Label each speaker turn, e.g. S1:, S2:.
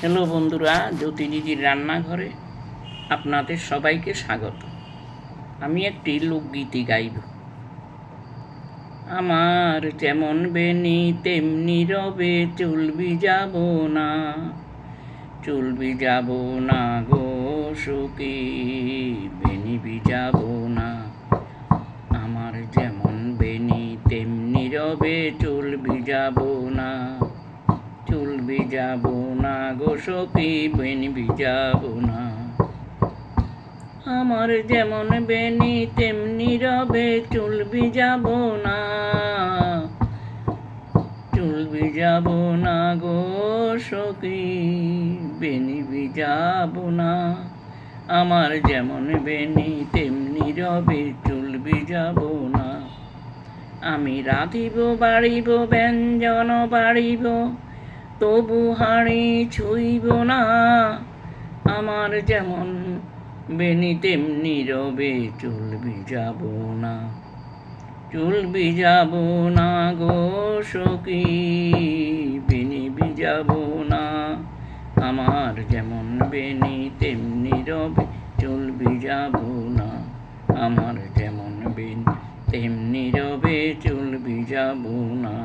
S1: Hello বন্ধুরা, জ্যোতিদিদির রান্নাঘরে আপনাদের সবাইকে স্বাগত। আমি একটি লোকগীতি গাইব। আমার যেমন বেনি তেমনি রবে, চুলবি যাব না, চুলবি যাব না গো সখী, বেনি যাব না। আমার যেমন বেনি তেমনি রবে, চুলবি যাব না, চুল ভিজাবো না গো সখী, বেনি ভিজাবো না। আমার যেমন বেনি তেমনি রবে, চুল ভিজাবো না, চুল ভিজাবো না গো সখী, বেনি ভিজাবো না। আমার যেমন বেনি তেমনি রবে, চুল ভিজাবো না। আমি রাঁধিব বাড়িব, ব্যঞ্জন বাড়িব, তবু হাঁড়ি ছুঁইব না। আমার যেমন বেনি তেমনি রবে, চুল ভিজাব না, চুল ভিজাব না গো সখী, বেনি ভিজাব না। আমার যেমন বেনি তেমনি রবে, চুল ভিজাব না। আমার যেমন বেনি তেমনি রবে, চুল ভিজাব না।